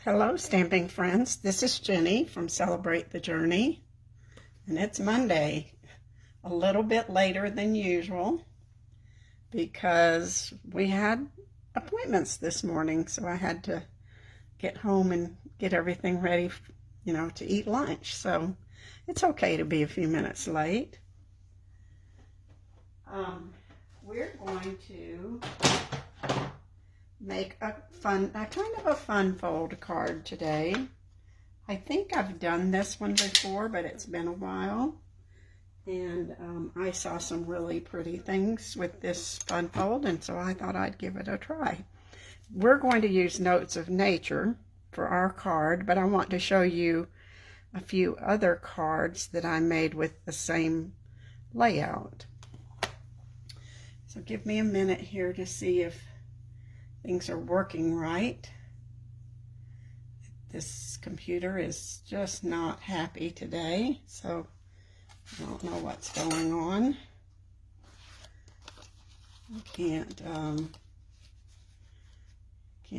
Hello, stamping friends. This is Jenny from Celebrate the Journey, and it's Monday, a little bit later than usual because we had appointments this morning, so I had to get home and get everything ready, to eat lunch. So it's okay to be a few minutes late. We're going to make a kind of a fun fold card today. I think I've done this one before, but it's been a while. And I saw some really pretty things with this fun fold, and so I thought I'd give it a try. We're going to use Notes of Nature for our card, but I want to show you a few other cards that I made with the same layout. So give me a minute here to see if things are working right. This computer is just not happy today, so I don't know what's going on. I can't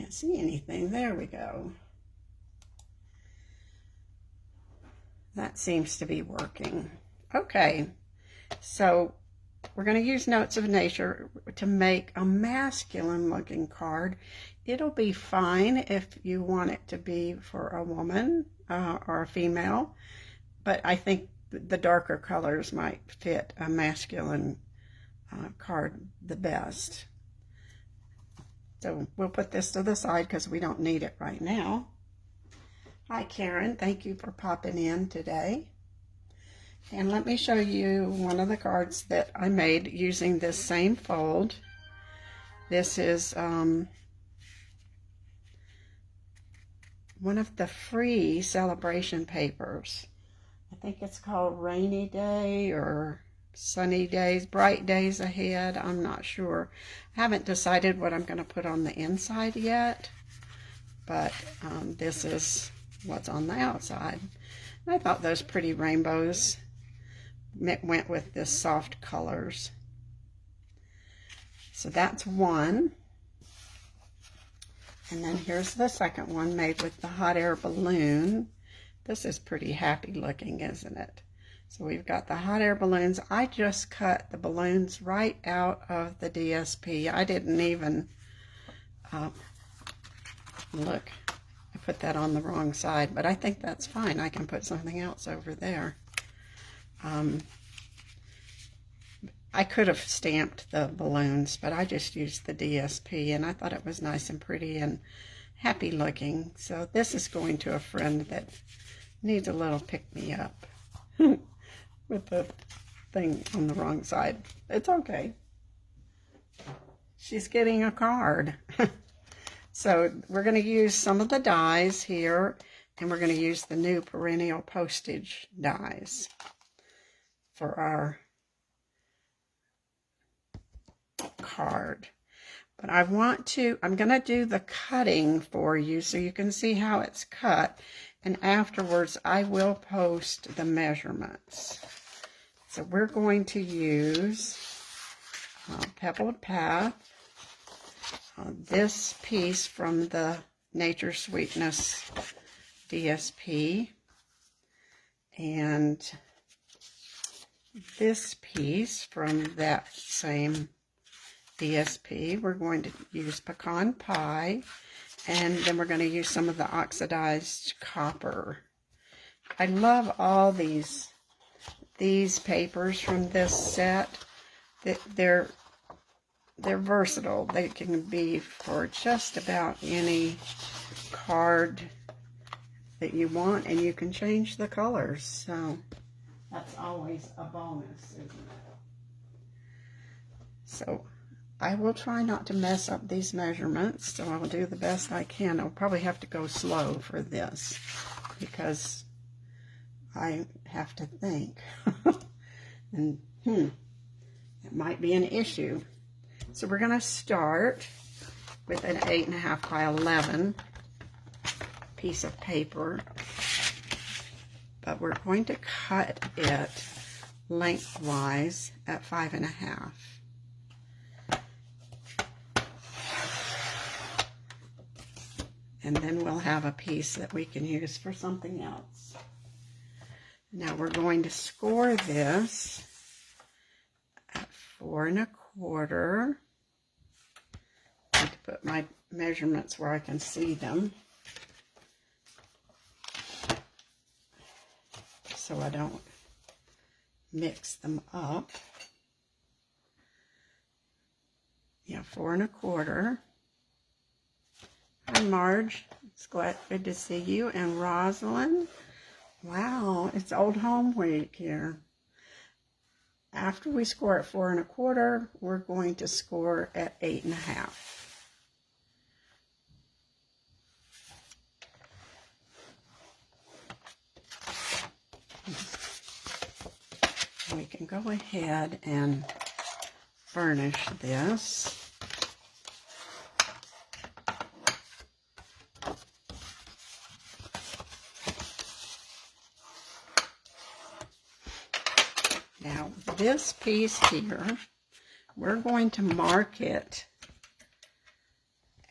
see anything. There we go. That seems to be working. Okay, so we're going to use Notes of Nature to make a masculine looking card. It'll be fine if you want it to be for a woman or a female, but I think the darker colors might fit a masculine card the best. So we'll put this to the side because we don't need it right now. Hi Karen, thank you for popping in today. And let me show you one of the cards that I made using this same fold. This is one of the free celebration papers. I think it's called Rainy Day or Sunny Days, Bright Days Ahead. I'm not sure. I haven't decided what I'm going to put on the inside yet, but this is what's on the outside. And I thought those pretty rainbows went with this soft colors. So that's one. And then here's the second one made with the hot air balloon. This is pretty happy looking, isn't it? So we've got the hot air balloons. I just cut the balloons right out of the DSP. I didn't even look. I put that on the wrong side, but I think that's fine. I can put something else over there. I could have stamped the balloons, but I just used the DSP, and I thought it was nice and pretty and happy looking. So this is going to a friend that needs a little pick-me-up with the thing on the wrong side. It's okay. She's getting a card. So we're going to use some of the dies here, and we're going to use the new perennial postage dies for our card. But I'm going to do the cutting for you so you can see how it's cut, and afterwards I will post the measurements. So we're going to use Pebbled Path, this piece from the Nature Sweetness DSP, and this piece from that same DSP. We're going to use Pecan Pie, and then we're going to use some of the oxidized copper. I love all these papers from this set. They're versatile. They can be for just about any card that you want, and you can change the colors. So that's always a bonus, isn't it? So I will try not to mess up these measurements, so I'll do the best I can. I'll probably have to go slow for this because I have to think. And it might be an issue. So we're going to start with an 8.5 by 11 piece of paper, but we're going to cut it lengthwise at 5.5. And then we'll have a piece that we can use for something else. Now we're going to score this at 4 1/4. I need to put my measurements where I can see them, so I don't mix them up. Yeah, 4 1/4. Hi, Marge. It's good to see you. And Rosalind. Wow, it's Old Home Week here. After we score at 4 1/4, we're going to score at 8 1/2. We can go ahead and burnish this. Now, this piece here, we're going to mark it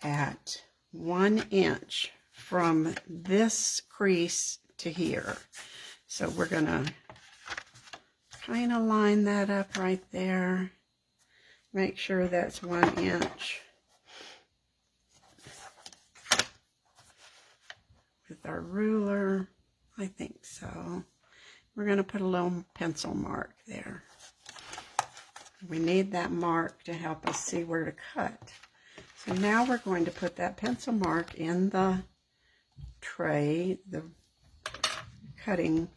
at 1 inch from this crease to here. So we're going to kind of line that up right there. Make sure that's 1 inch. With our ruler, I think so. We're going to put a little pencil mark there. We need that mark to help us see where to cut. So now we're going to put that pencil mark in the tray, the cutting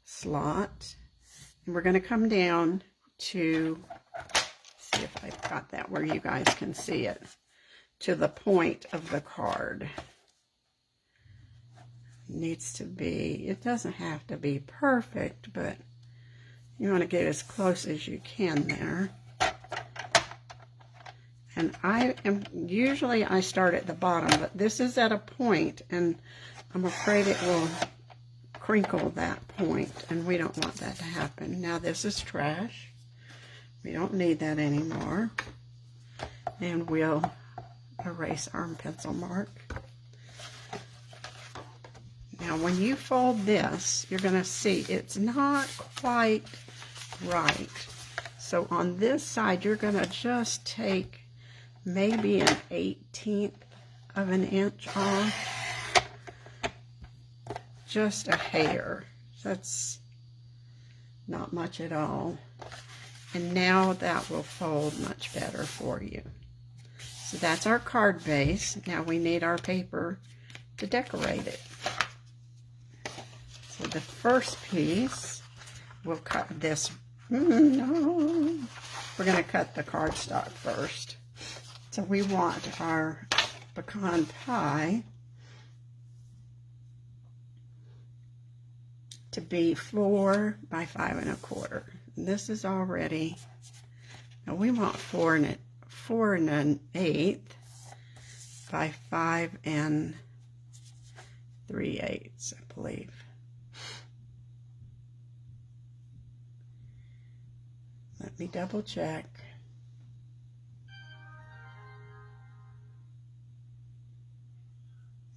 slot. And we're going to come down to, see if I've got that where you guys can see it, to the point of the card. Needs to be, it doesn't have to be perfect, but you want to get as close as you can there. And usually I start at the bottom, but this is at a point, and I'm afraid it will crinkle that point, and we don't want that to happen. Now this is trash. We don't need that anymore. And we'll erase our pencil mark. Now when you fold this, you're going to see it's not quite right. So on this side, you're going to just take maybe an 1/18 of an inch off. Just a hair. That's not much at all. And now that will fold much better for you. So that's our card base. Now we need our paper to decorate it. So the first piece, we'll cut this. No, we're going to cut the cardstock first. So we want our pecan pie to be 4 by 5 1/4. And this is already, now we want 4 1/8 by 5 3/8, I believe. Let me double check.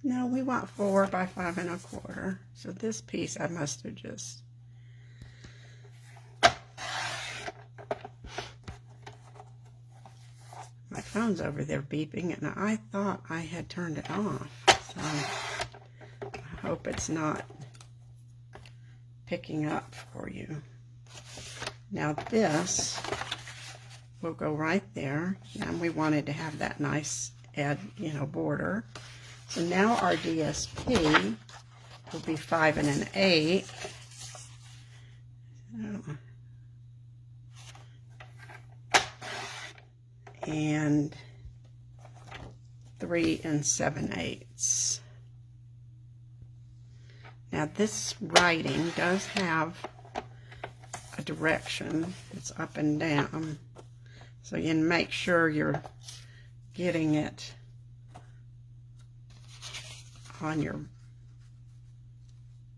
No, we want 4 by 5 1/4. So this piece I must have just, my phone's over there beeping, and I thought I had turned it off. So I hope it's not picking up for you. Now this will go right there, and we wanted to have that nice border. So now our DSP will be 5 1/8. And 3 7/8. Now this writing does have a direction. It's up and down. So you can make sure you're getting it on your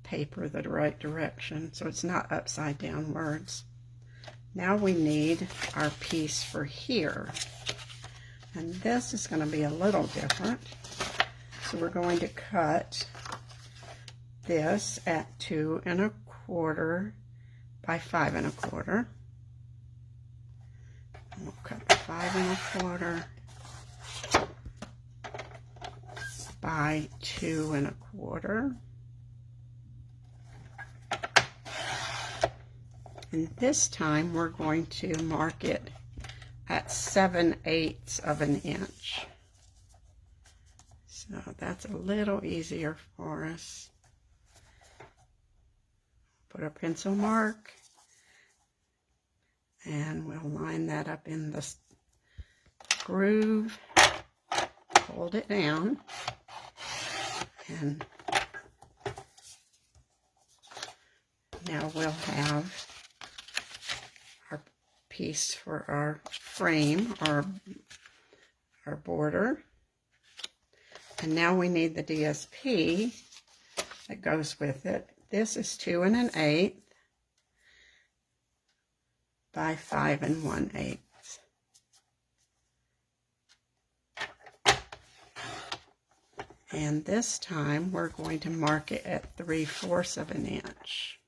paper the right direction, so it's not upside downwards. Now we need our piece for here, and this is going to be a little different. So we're going to cut this at 2 1/4 by 5 1/4. We'll cut 5 1/4 by 2 1/4. And this time we're going to mark it at 7/8 of an inch. So that's a little easier for us. Put a pencil mark, and we'll line that up in the groove, hold it down, and now we'll have our piece for our frame, our border. And now we need the DSP that goes with it. This is 2 1/8 by 5 1/8. And this time we're going to mark it at 3/4 of an inch.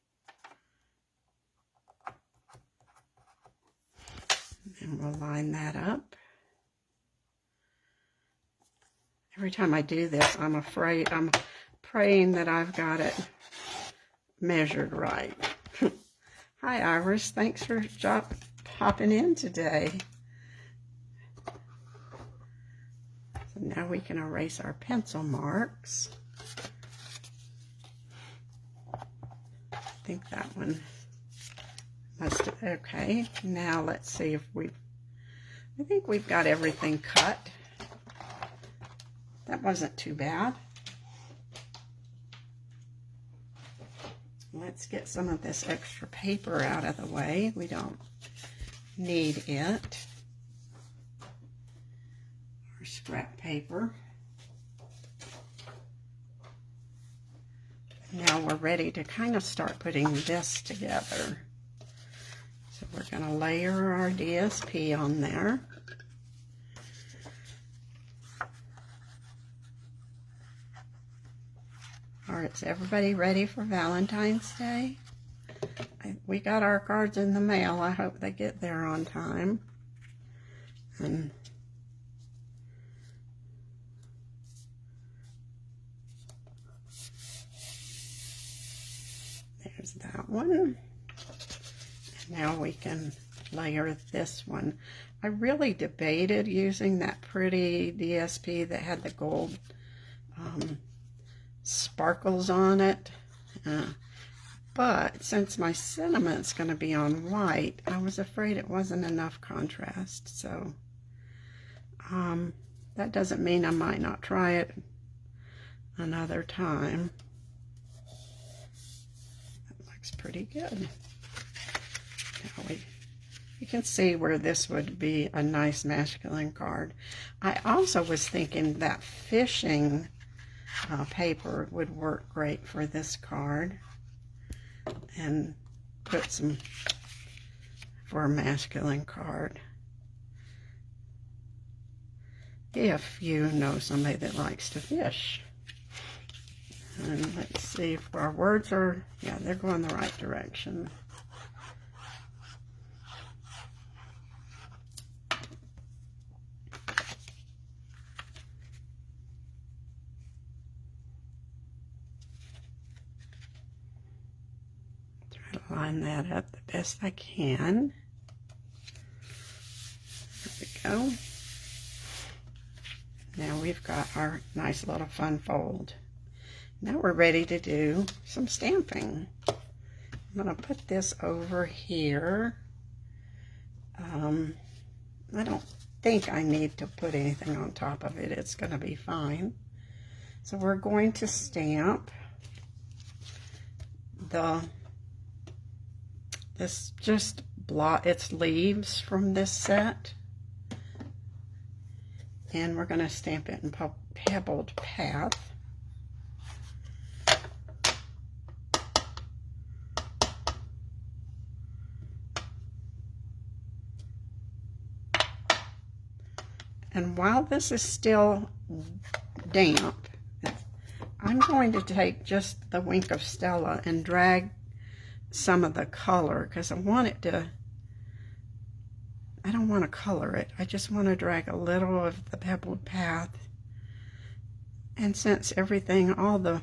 And we'll line that up. Every time I do this, I'm praying that I've got it measured right. Hi, Iris. Thanks for popping in today. So now we can erase our pencil marks. I think that one must have, okay. Now let's see if I think we've got everything cut. That wasn't too bad. Let's get some of this extra paper out of the way. We don't need it. Or scrap paper. Now we're ready to kind of start putting this together. So we're going to layer our DSP on there. All right, is everybody ready for Valentine's Day? We got our cards in the mail. I hope they get there on time. And there's that one. And now we can layer this one. I really debated using that pretty DSP that had the gold sparkles on it, but since my sentiment's going to be on white, I was afraid it wasn't enough contrast. So that doesn't mean I might not try it another time. That looks pretty good. Now you can see where this would be a nice masculine card. I also was thinking that fishing paper would work great for this card, and put some for a masculine card. If you know somebody that likes to fish. And let's see if our words are, yeah, they're going the right direction. Line that up the best I can. There we go. Now we've got our nice little fun fold. Now we're ready to do some stamping. I'm going to put this over here. I don't think I need to put anything on top of it. It's going to be fine. So we're going to stamp this just it's leaves from this set, and we're going to stamp it in Pebbled Path. And while this is still damp, I'm going to take just the Wink of Stella and drag some of the color, because I want it to, I don't want to color it. I just want to drag a little of the pebbled path. And since everything, all the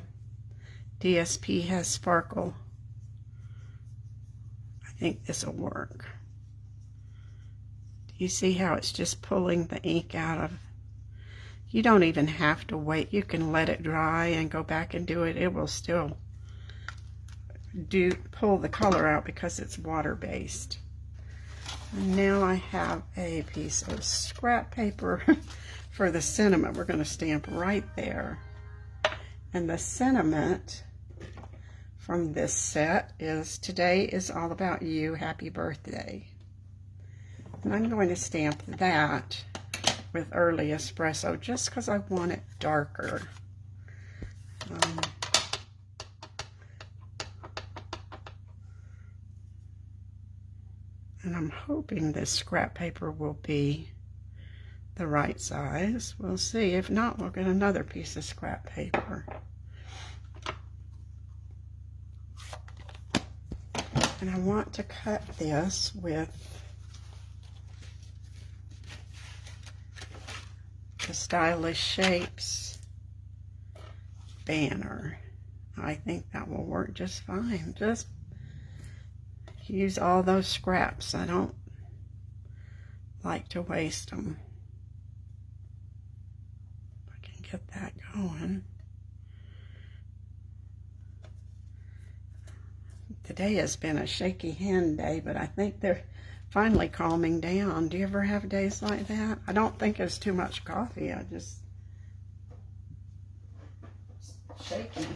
DSP has sparkle, I think this will work. Do you see how it's just pulling the ink out of? You don't even have to wait. You can let it dry and go back and do it. It will still pull the color out because it's water-based. And now I have a piece of scrap paper for the sentiment. We're going to stamp right there. And the sentiment from this set is, "Today is all about you. Happy birthday." And I'm going to stamp that with early espresso just because I want it darker. And I'm hoping this scrap paper will be the right size. We'll see. If not, we'll get another piece of scrap paper. And I want to cut this with the Stylish Shapes banner. I think that will work just fine. Just use all those scraps. I don't like to waste them. I can get that going. Today has been a shaky hand day, but I think they're finally calming down. Do you ever have days like that? I don't think it's too much coffee. I just shaky.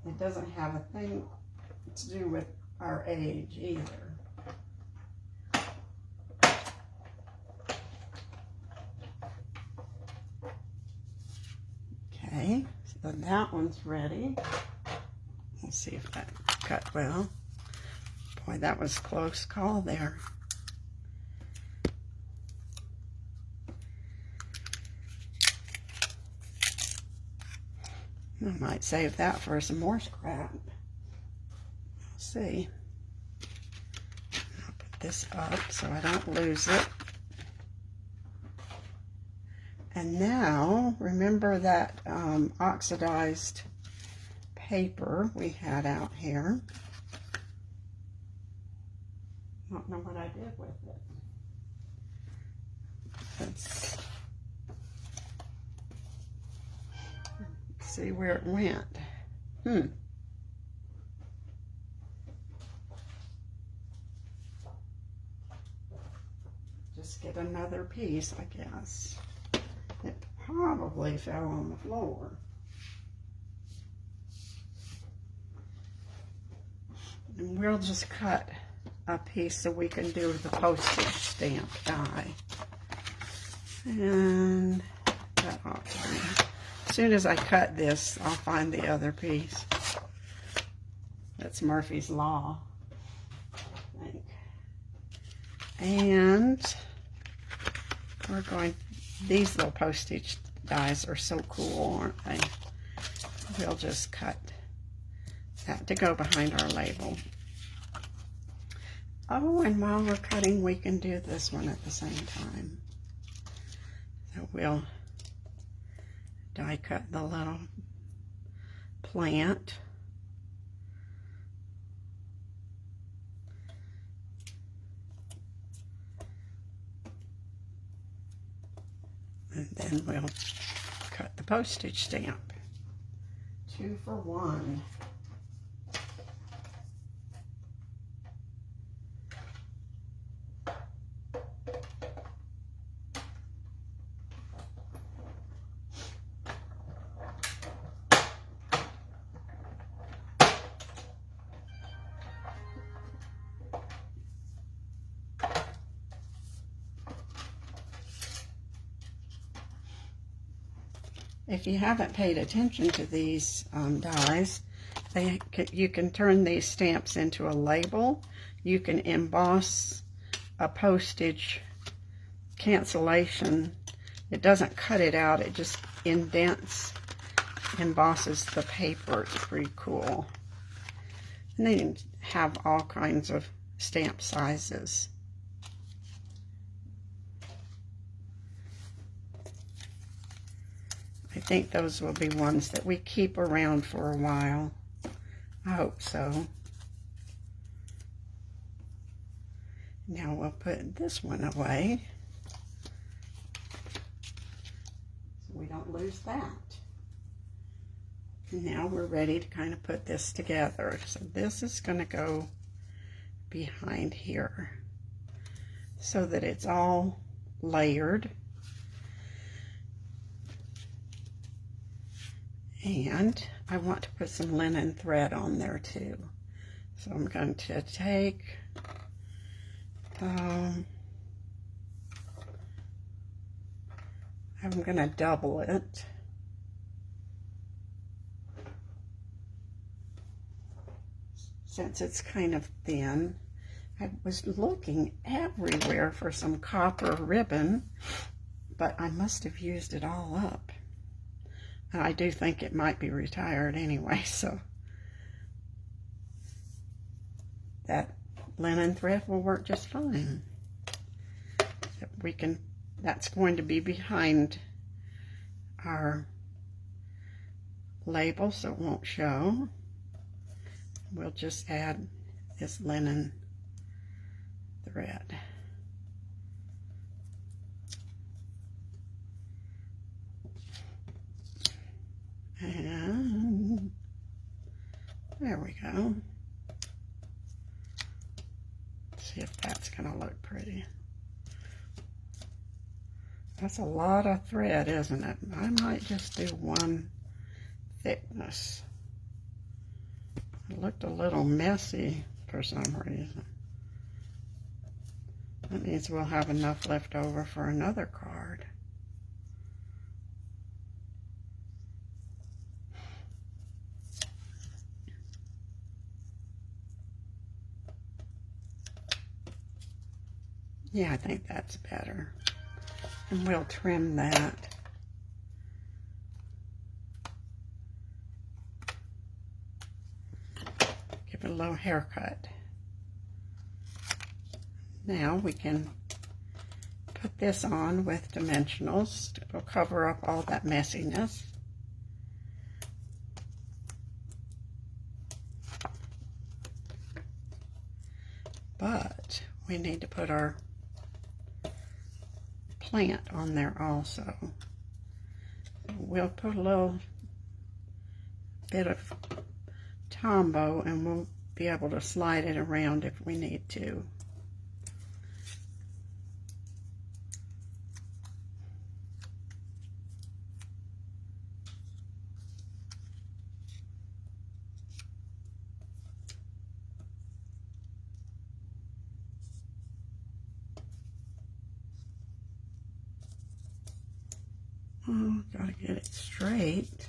It doesn't have a thing to do with our age either. Okay, so that one's ready. Let's see if that cut well. Boy, that was a close call there. I might save that for some more scrap. We'll see. I'll put this up so I don't lose it. And now, remember that oxidized paper we had out here. I don't know what I did with it. Let's see where it went. Just get another piece, I guess. It probably fell on the floor. And we'll just cut a piece so we can do the postage stamp die. And that ought to be. As soon as I cut this, I'll find the other piece. That's Murphy's Law, I think. And we're going, these little postage dies are so cool, aren't they? We'll just cut that to go behind our label. Oh, and while we're cutting, we can do this one at the same time. So we'll die cut the little plant. And then we'll cut the postage stamp. 2 for 1. If you haven't paid attention to these dies, you can turn these stamps into a label. You can emboss a postage cancellation it doesn't cut it out, it just indents, embosses the paper. It's pretty cool. And they have all kinds of stamp sizes. I think those will be ones that we keep around for a while. I hope so. Now we'll put this one away so we don't lose that. Now we're ready to kind of put this together. So this is going to go behind here so that it's all layered. And I want to put some linen thread on there too. So I'm going to take I'm going to double it. Since it's kind of thin. I was looking everywhere for some copper ribbon, but I must have used it all up. And I do think it might be retired anyway, so that linen thread will work just fine. So that's going to be behind our label, so it won't show. We'll just add this linen thread. And there we go. See if that's going to look pretty. That's a lot of thread, isn't it? I might just do one thickness. It looked a little messy for some reason. That means we'll have enough left over for another card. Yeah, I think that's better. And we'll trim that. Give it a little haircut. Now we can put this on with dimensionals. We'll cover up all that messiness. But we need to put our plant on there also. We'll put a little bit of Tombow and we'll be able to slide it around if we need to. Oh, gotta get it straight.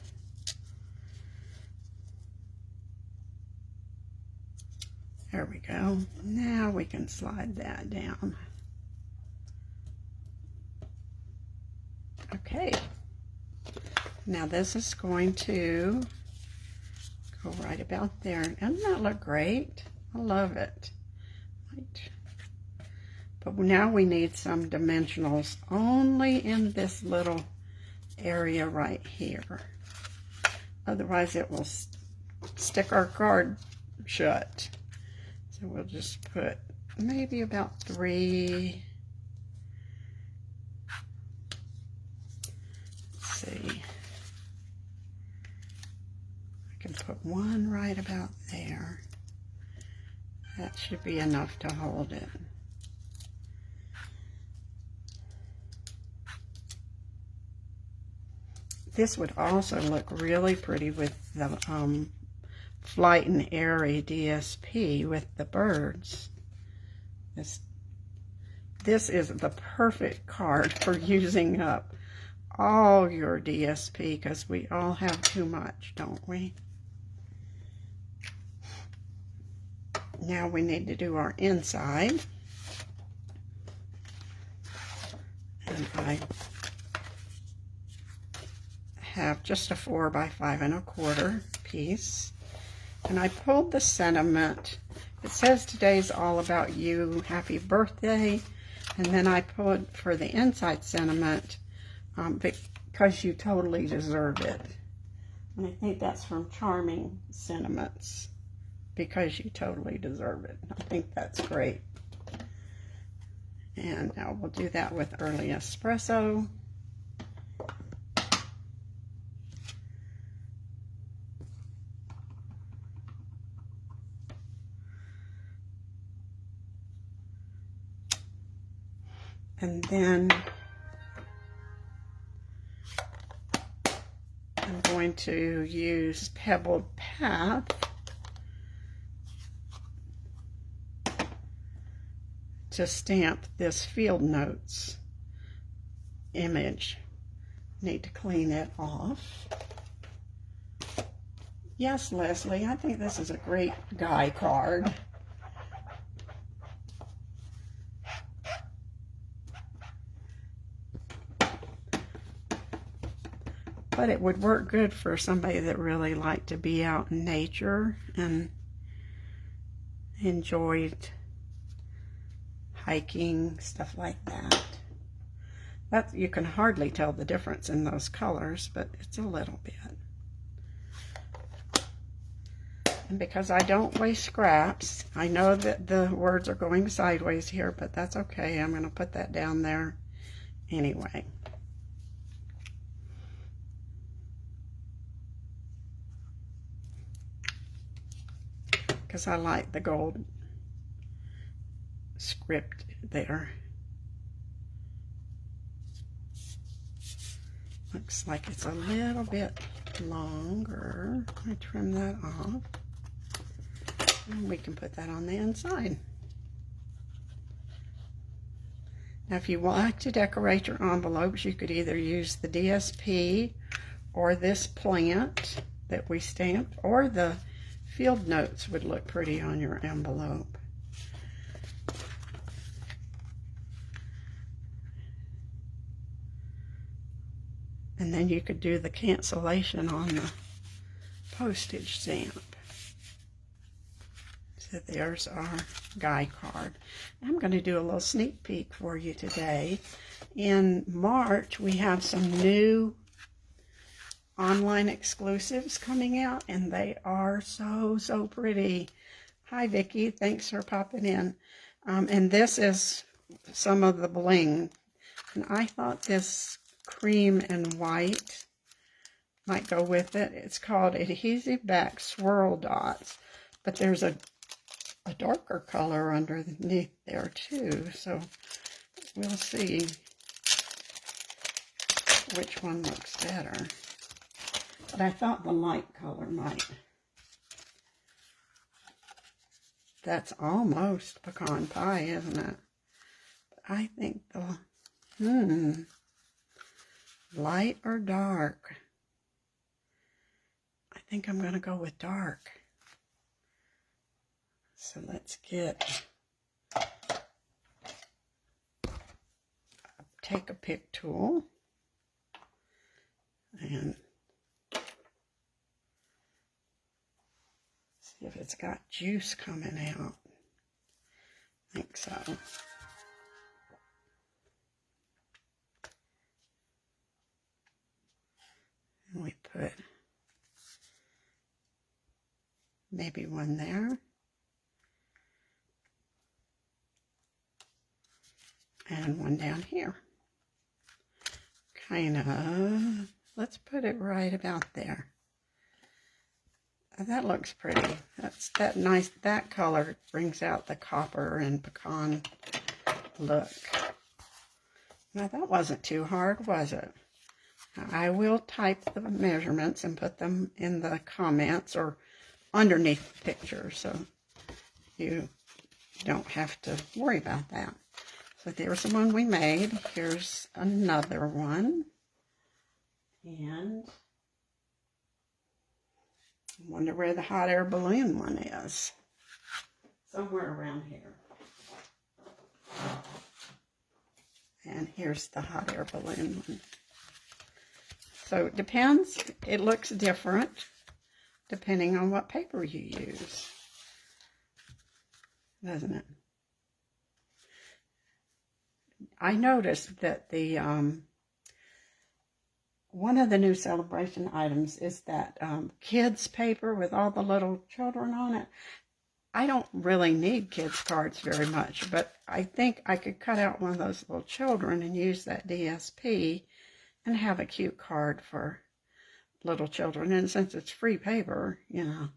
There we go. Now we can slide that down. Okay. Now this is going to go right about there. Doesn't that look great? I love it. Right. But now we need some dimensionals only in this little area right here. Otherwise it will stick our card shut. So we'll just put maybe about 3. Let's see. I can put 1 right about there. That should be enough to hold it. This would also look really pretty with the Flight and Airy DSP with the birds. This is the perfect card for using up all your DSP because we all have too much, don't we? Now we need to do our inside. And I have just a 4 by 5 1/4 piece. And I pulled the sentiment. It says today's all about you, happy birthday. And then I pulled for the inside sentiment, because you totally deserve it. And I think that's from Charming Sentiments, because you totally deserve it. I think that's great. And now we'll do that with Early Espresso. And then I'm going to use Pebbled Path to stamp this Field Notes image. Need to clean it off. Yes, Leslie, I think this is a great guy card. But it would work good for somebody that really liked to be out in nature and enjoyed hiking, stuff like that. You can hardly tell the difference in those colors, but it's a little bit. And because I don't waste scraps, I know that the words are going sideways here, but that's okay. I'm going to put that down there anyway. Because I like the gold script there. Looks like it's a little bit longer. I trim that off. And we can put that on the inside. Now if you like to decorate your envelopes, you could either use the DSP or this plant that we stamped, or the Field Notes would look pretty on your envelope. And then you could do the cancellation on the postage stamp. So there's our guy card. I'm going to do a little sneak peek for you today. In March, we have some new online exclusives coming out, and they are so pretty. Hi Vicki, thanks for popping in. And this is some of the bling, and I thought this cream and white might go with it. It's called Adhesive Back Swirl Dots, but there's a darker color underneath there too, so we'll see which one looks better. But I thought the light color might. That's almost pecan pie, isn't it? But I think the, light or dark? I think I'm going to go with dark. So let's take a pick tool and see if it's got juice coming out. I think so. And we put maybe one there. And one down here. Kind of, let's put it right about there. That looks pretty. That's that nice, that color brings out the copper and pecan look. Now that wasn't too hard, was it? I will type the measurements and put them in the comments or underneath the picture, so you don't have to worry about that. So there's the one we made. Here's another one. And I wonder where the hot air balloon one is. Somewhere around here. And here's the hot air balloon one. So it depends. It looks different depending on what paper you use, doesn't it? I noticed that the one of the new celebration items is that kids paper with all the little children on it. I don't really need kids cards very much, but I think I could cut out one of those little children and use that DSP and have a cute card for little children. And since it's free paper, you know,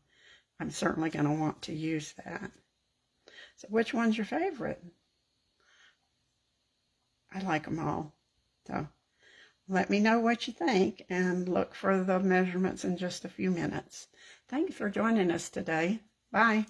I'm certainly going to want to use that. So which one's your favorite? I like them all. So let me know what you think and look for the measurements in just a few minutes. Thanks for joining us today. Bye.